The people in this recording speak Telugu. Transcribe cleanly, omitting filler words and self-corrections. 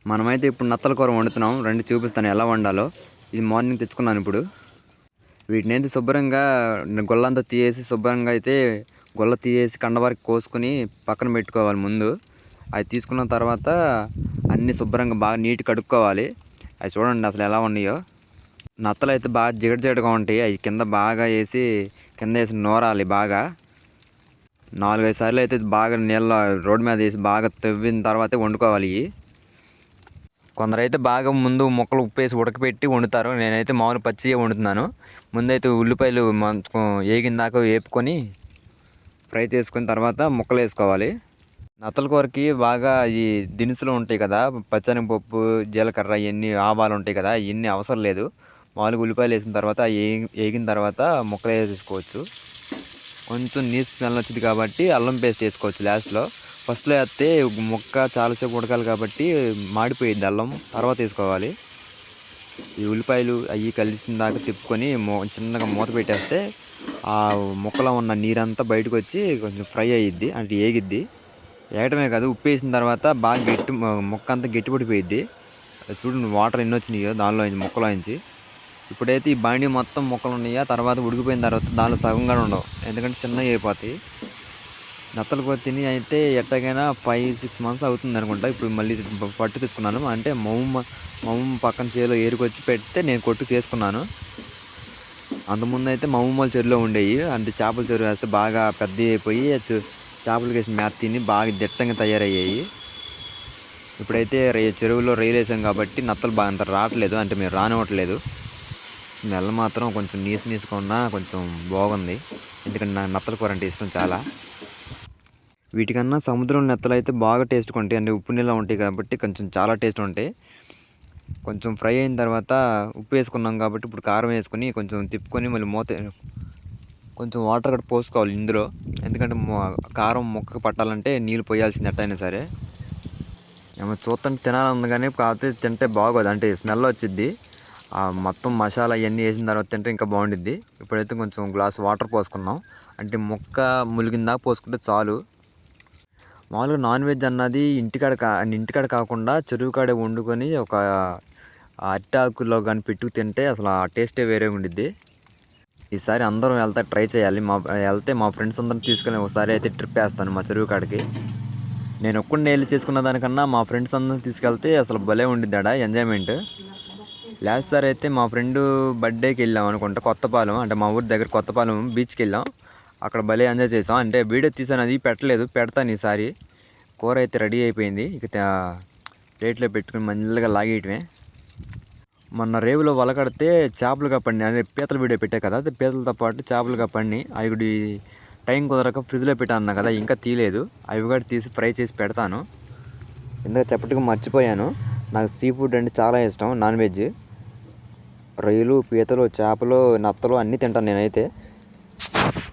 మనమైతే ఇప్పుడు నత్తల కూర వండుతున్నాం. రండి చూపిస్తాను ఎలా వండాలో. ఇది మార్నింగ్ తెచ్చుకున్నాను ఇప్పుడు. వీటినైతే శుభ్రంగా గొల్లంతా తీసేసి శుభ్రంగా అయితే గొల్ల తీసేసి కండ వరకు కోసుకొని పక్కన పెట్టుకోవాలి ముందు. అది తీసుకున్న తర్వాత అన్నీ శుభ్రంగా బాగా నీట్ కడుక్కోవాలి. అవి చూడండి అసలు ఎలా ఉన్నాయో. నత్తలు అయితే బాగా జిగటగా ఉంటాయి. అవి కింద బాగా వేసి కింద వేసి నూరాలి బాగా. 4-5 సార్లు అయితే బాగా నీళ్ళ రోడ్డు మీద వేసి బాగా తవ్విన తర్వాతే వండుకోవాలి ఇవి. కొందరైతే బాగా ముందు ముక్కలు ఉప్పేసి ఉడకపెట్టి వండుతారు. నేనైతే మామూలు పచ్చిగా వండుతున్నాను. ముందైతే ఉల్లిపాయలు మంచుకో వేగిన దాకా వేపుకొని ఫ్రై చేసుకున్న తర్వాత ముక్కలు వేసుకోవాలి. నత్తల కూరకి బాగా ఈ దినుసులు ఉంటాయి కదా, పచ్చనిపప్పు, జీలకర్ర, ఇవన్నీ ఆవాలు ఉంటాయి కదా, ఇవన్నీ అవసరం లేదు. మామూలుగా ఉల్లిపాయలు వేసిన తర్వాత వేగిన తర్వాత ముక్కలు వేసేసుకోవచ్చు. కొంచెం నీసు స్మెల్ వచ్చింది కాబట్టి అల్లం పేస్ట్ వేసుకోవచ్చు లాస్ట్లో. ఫస్ట్లో వేస్తే ముక్క చాలాసేపు ఉడకాలి కాబట్టి మాడిపోయింది అల్లం. తర్వాత వేసుకోవాలి. ఈ ఉల్లిపాయలు అవి కలిసిన దాకా తిప్పుకొని చిన్నగా మూత పెట్టేస్తే ఆ ముక్కలో ఉన్న నీరంతా బయటకు వచ్చి కొంచెం ఫ్రై అయ్యిద్ది, అంటే ఏగిద్ది. ఏగటమే కాదు, ఉప్పు వేసిన తర్వాత బాగా ముక్క అంతా గట్టిపడిపోయిద్ది. చూడండి వాటర్ ఎన్ని వచ్చినాయో దానిలో ముక్కలో నుంచి. ఇప్పుడైతే ఈ బాండీ మొత్తం ముక్కలు ఉన్నాయా, తర్వాత ఉడికిపోయిన తర్వాత దానిలో సగంగా ఉండవు, ఎందుకంటే చిన్నగా అయిపోతాయి. నత్తలు కూర తిని అయితే ఎట్టగైనా 5-6 months అవుతుంది అనుకుంటా. ఇప్పుడు మళ్ళీ పట్టు తీసుకున్నాను, అంటే మమ్మ పక్కన చేలో ఏరుకొచ్చి పెడితే నేను కొట్టు తీసుకున్నాను. అంతకుముందు అయితే మమ్మల్ని చెరువులో ఉండేవి, అంటే చేపల చెరువు వేస్తే బాగా పెద్ద అయిపోయి చేపలకి వేసి మేత తిని బాగా దిట్టంగా తయారయ్యాయి. ఇప్పుడైతే చెరువులో రైలు వేసాం కాబట్టి నత్తలు బాగా అంత రావట్లేదు, అంటే మేము రానివ్వట్లేదు. స్మెల్ మాత్రం కొంచెం నీసుగా ఉన్నా కొంచెం బాగుంది, ఎందుకంటే నాకు నత్తల కూర అంటే ఇష్టం చాలా. వీటికన్నా సముద్రం నెత్తలు అయితే బాగా టేస్ట్గా ఉంటాయి, అంటే ఉప్పు నీళ్ళ ఉంటాయి కాబట్టి కొంచెం చాలా టేస్ట్ ఉంటాయి. కొంచెం ఫ్రై అయిన తర్వాత ఉప్పు వేసుకున్నాం కాబట్టి ఇప్పుడు కారం వేసుకొని కొంచెం తిప్పుకొని మళ్ళీ కొంచెం వాటర్ కూడా పోసుకోవాలి ఇందులో, ఎందుకంటే కారం ముక్కకు పట్టాలంటే నీళ్ళు పోయాల్సింది ఎట్టయినా సరే. ఏమో చూస్తుంటే తినాలని కానీ కాకపోతే తింటే బాగోదు, అంటే స్మెల్ వచ్చిద్ది. మొత్తం మసాలా ఇవన్నీ వేసిన తర్వాత తింటే ఇంకా బాగుండిద్ది. ఇప్పుడైతే కొంచెం గ్లాస్ వాటర్ పోసుకున్నాం, అంటే ముక్క ములిగిన దాకా పోసుకుంటే చాలు. మామూలుగా నాన్ వెజ్ అన్నది ఇంటికాడ కాకుండా చెరువు కాడే వండుకొని ఒక అట్టాకులో కానీ పెట్టుకు తింటే అసలు ఆ టేస్టే వేరే ఉండిద్ది. ఈసారి అందరం ట్రై చేయాలి. వెళ్తే మా ఫ్రెండ్స్ అందరం తీసుకెళ్ళి ఒకసారి అయితే ట్రిప్ వేస్తాను మా చెరువు కాడికి. నేను ఒక్కడిని వెళ్ళి చేసుకున్న దానికన్నా మా ఫ్రెండ్స్ అందరం తీసుకెళ్తే అసలు భలే ఉండిద్ది ఆడ ఎంజాయ్మెంట్. లాస్ట్ సారి అయితే మా ఫ్రెండ్ బర్త్డేకి వెళ్ళాం అనుకుంటా, కొత్తపాలెం, అంటే మా ఊరి దగ్గర కొత్తపాలెం బీచ్కి వెళ్ళాం. అక్కడ భలే ఎంజాయ్ చేసాం. అంటే వీడియో తీసాను, అది పెడతాను ఈసారి. కూర అయితే రెడీ అయిపోయింది, ఇక ప్లేట్లో పెట్టుకుని మంచిగా లాగేయటమే. మొన్న రేవులో వలకడితే చేపలుగా పడినాయి, అంటే పీతల వీడియో పెట్టా కదా, అది పీతలతో పాటు చేపలుగా పడినాయి. అవి కూడా టైం కుదరక ఫ్రిడ్జ్లో పెట్టాను కదా, ఇంకా తీయలేదు. అవి కూడా తీసి ఫ్రై చేసి పెడతాను. ఇందాక చెప్పట్టుగా మర్చిపోయాను, నాకు సీ ఫుడ్ అంటే చాలా ఇష్టం. నాన్ వెజ్, రొయ్యలు, పీతలు, చేపలు, నత్తలు అన్నీ తింటాను నేనైతే.